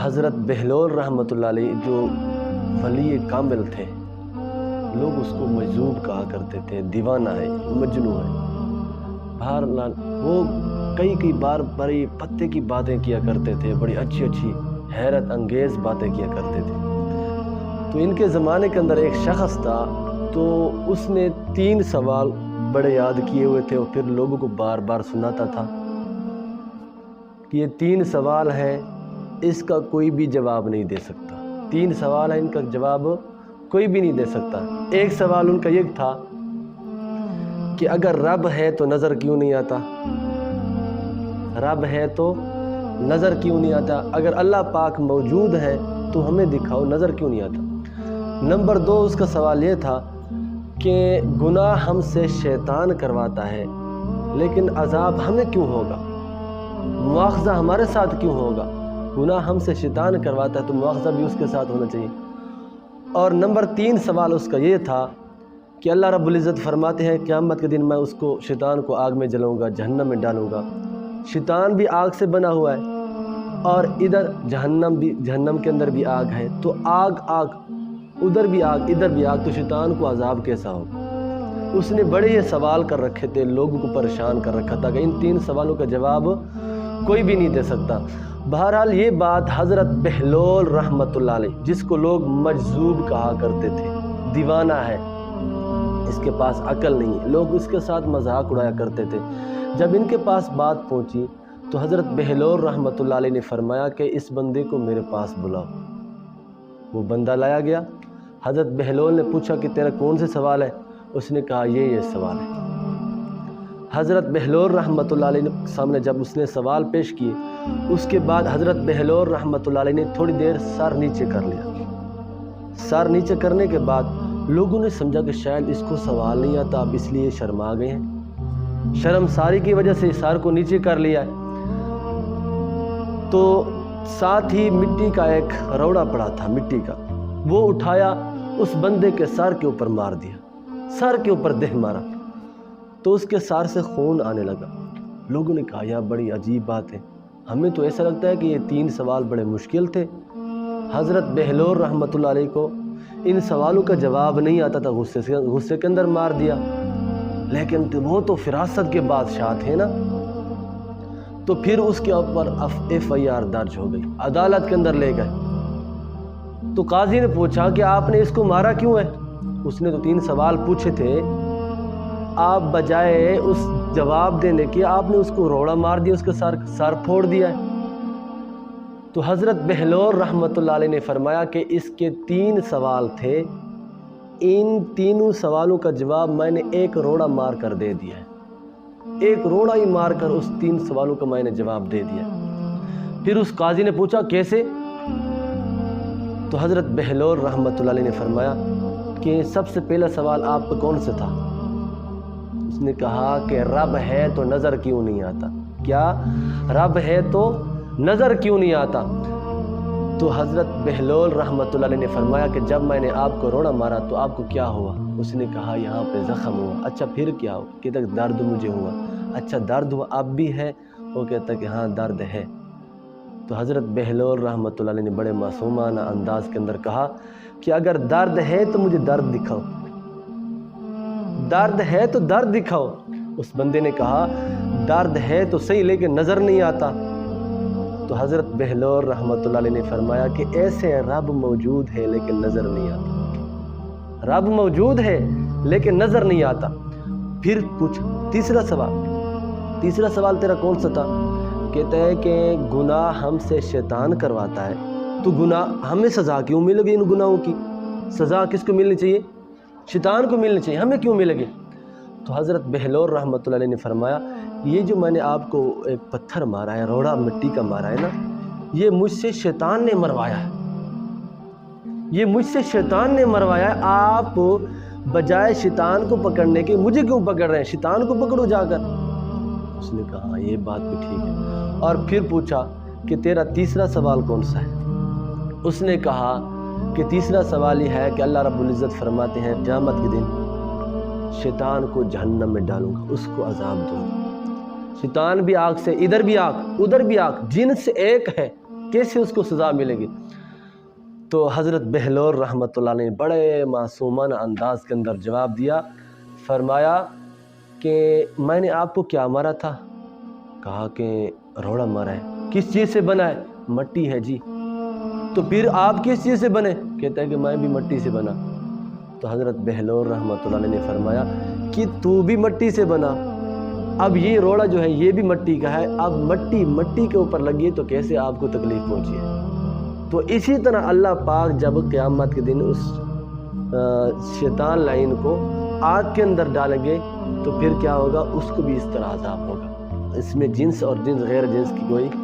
حضرت بہلول رحمۃ اللہ علیہ جو ولی کامل تھے، لوگ اس کو مجذوب کہا کرتے تھے، دیوانہ ہے، مجنوں ہے۔ بہرحال وہ کئی بار بڑی پتے کی باتیں کیا کرتے تھے، بڑی اچھی حیرت انگیز باتیں کیا کرتے تھے۔ تو ان کے زمانے کے اندر ایک شخص تھا، تو اس نے 3 سوال بڑے یاد کیے ہوئے تھے اور پھر لوگوں کو بار بار سناتا تھا کہ یہ 3 سوال ہیں، اس کا کوئی بھی جواب نہیں دے سکتا۔ 3 سوال ہیں، ان کا جواب کوئی بھی نہیں دے سکتا۔ ایک سوال ان کا یہ تھا کہ اگر رب ہے تو نظر کیوں نہیں آتا؟ رب ہے تو نظر کیوں نہیں آتا؟ اگر اللہ پاک موجود ہے تو ہمیں دکھاؤ، نظر کیوں نہیں آتا؟ نمبر 2 اس کا سوال یہ تھا کہ گناہ ہم سے شیطان کرواتا ہے، لیکن عذاب ہمیں کیوں ہوگا؟ مواخذہ ہمارے ساتھ کیوں ہوگا؟ گناہ ہم سے شیطان کرواتا ہے تو مواخذہ بھی اس کے ساتھ ہونا چاہیے۔ اور نمبر 3 سوال اس کا یہ تھا کہ اللہ رب العزت فرماتے ہیں قیامت کے دن میں اس کو، شیطان کو آگ میں جلاؤں گا، جہنم میں ڈالوں گا۔ شیطان بھی آگ سے بنا ہوا ہے اور ادھر جہنم کے اندر بھی آگ ہے، تو آگ ادھر بھی آگ ادھر بھی آگ، تو شیطان کو عذاب کیسا ہوگا؟ اس نے بڑے یہ سوال کر رکھے تھے، لوگوں کو پریشان کر رکھا تھا کہ ان 3 سوالوں کا جواب کوئی بھی نہیں دے سکتا۔ بہرحال یہ بات حضرت بہلول رحمۃ اللہ علیہ، جس کو لوگ مجذوب کہا کرتے تھے، دیوانہ ہے، اس کے پاس عقل نہیں ہے، لوگ اس کے ساتھ مذاق اڑایا کرتے تھے، جب ان کے پاس بات پہنچی تو حضرت بہلول رحمۃ اللہ علیہ نے فرمایا کہ اس بندے کو میرے پاس بلاؤ۔ وہ بندہ لایا گیا۔ حضرت بہلول نے پوچھا کہ تیرا کون سے سوال ہے؟ اس نے کہا یہ سوال ہے۔ حضرت بہلول رحمۃ اللہ علیہ نے سامنے جب اس نے سوال پیش کیے، اس کے بعد حضرت بہلول رحمۃ اللہ علیہ نے تھوڑی دیر سر نیچے کر لیا۔ سر نیچے کرنے کے بعد لوگوں نے سمجھا کہ شاید اس کو سوال نہیں آتا، اب اس لیے شرما گئے ہیں، شرم ساری کی وجہ سے سر کو نیچے کر لیا ہے۔ تو ساتھ ہی مٹی کا ایک روڑا پڑا تھا، مٹی کا، وہ اٹھایا، اس بندے کے سر کے اوپر مار دیا، سر کے اوپر دہ مارا، تو اس کے سر سے خون آنے لگا۔ لوگوں نے کہا یہ بڑی عجیب بات ہے، ہمیں تو ایسا لگتا ہے کہ یہ 3 سوال بڑے مشکل تھے۔ حضرت بہلول رحمۃ اللہ علیہ کو ان سوالوں کا جواب نہیں آتا تھا، غصے کے اندر مار دیا، لیکن وہ تو فراست کے بادشاہ تھے نا۔ تو پھر اس کے اوپر FIR درج ہو گئی، عدالت کے اندر لے گئے۔ تو قاضی نے پوچھا کہ آپ نے اس کو مارا کیوں ہے؟ اس نے تو 3 سوال پوچھے تھے، آپ بجائے اس جواب دینے کے آپ نے اس کو روڑا مار دیا، اس کا سر پھوڑ دیا ہے۔ تو حضرت بہلول رحمۃ اللہ علیہ نے فرمایا کہ اس کے 3 سوال تھے، ان 3 سوالوں کا جواب میں نے ایک روڑا مار کر دے دیا ہے، ایک روڑا ہی مار کر اس 3 سوالوں کا میں نے جواب دے دیا۔ پھر اس قاضی نے پوچھا کیسے؟ تو حضرت بہلول رحمۃ اللہ علیہ نے فرمایا کہ سب سے پہلا سوال آپ کا کون سا تھا؟ اس نے کہا کہ رب ہے تو نظر کیوں نہیں آتا؟ کیا رب ہے تو نظر کیوں نہیں آتا؟ تو حضرت بہلول رحمۃ اللہ علیہ نے فرمایا کہ جب میں نے آپ کو روڑا مارا تو آپ کو کیا ہوا؟ اس نے کہا یہاں پہ زخم ہوا۔ اچھا پھر کیا ہوا؟ کہتا کہ درد مجھے ہوا۔ اچھا درد ہوا اب بھی ہے؟ وہ کہتا کہ ہاں درد ہے۔ تو حضرت بہلول رحمۃ اللہ علیہ نے بڑے معصومانہ انداز کے اندر کہا کہ اگر درد ہے تو مجھے درد دکھاؤ، درد ہے تو درد دکھاؤ۔ اس بندے نے کہا درد ہے تو صحیح لیکن نظر نہیں آتا۔ تو حضرت بہلول رحمۃ اللہ علیہ نے فرمایا کہ ایسے رب موجود ہے لیکن نظر نہیں آتا، رب موجود ہے لیکن نظر نہیں آتا۔ پھر پوچھ تیسرا سوال تیرا کون سا تھا؟ کہتا ہے کہ گناہ ہم سے شیطان کرواتا ہے، تو گناہ ہمیں سزا کیوں ملے گی؟ ان گناہوں کی سزا کس کو ملنی چاہیے؟ شیطان کو ملنی چاہیے، ہمیں کیوں ملے گی؟ تو حضرت بہلول رحمۃ اللہ علیہ نے فرمایا یہ جو میں نے آپ کو ایک پتھر مارا ہے، روڑا مٹی کا مارا ہے نا، یہ مجھ سے شیطان نے مروایا ہے، یہ مجھ سے شیطان نے مروایا ہے۔ آپ بجائے شیطان کو پکڑنے کے مجھے کیوں پکڑ رہے ہیں؟ شیطان کو پکڑو جا کر۔ اس نے کہا یہ بات بھی ٹھیک ہے۔ اور پھر پوچھا کہ تیرا تیسرا سوال کون سا ہے؟ اس نے کہا کہ تیسرا سوال یہ ہے کہ اللہ رب العزت فرماتے ہیں قیامت کے دن شیطان کو جہنم میں ڈالوں گا، اس کو عذاب دوں گا۔ شیطان بھی آگ سے، ادھر بھی آگ ادھر بھی آگ، جن سے ایک ہے، کیسے اس کو سزا ملے گی؟ تو حضرت بہلول رحمۃ اللہ نے بڑے معصومانہ انداز کے اندر جواب دیا، فرمایا کہ میں نے آپ کو کیا مارا تھا؟ کہا کہ روڑا مارا ہے۔ کس چیز سے بنا ہے؟ مٹی ہے جی۔ تو پھر آپ کس چیز سے بنے؟ کہتا ہے کہ میں بھی مٹی سے بنا۔ تو حضرت بہلول رحمۃ اللہ نے فرمایا کہ تو بھی مٹی سے بنا، اب یہ روڑا جو ہے یہ بھی مٹی کا ہے، اب مٹی کے اوپر لگی ہے تو کیسے آپ کو تکلیف پہنچی ہے؟ تو اسی طرح اللہ پاک جب قیامت کے دن اس شیطان لعین کو آگ کے اندر ڈالیں گے تو پھر کیا ہوگا؟ اس کو بھی اس طرح عذاب ہوگا۔ اس میں جنس اور جنس غیر جنس کی کوئی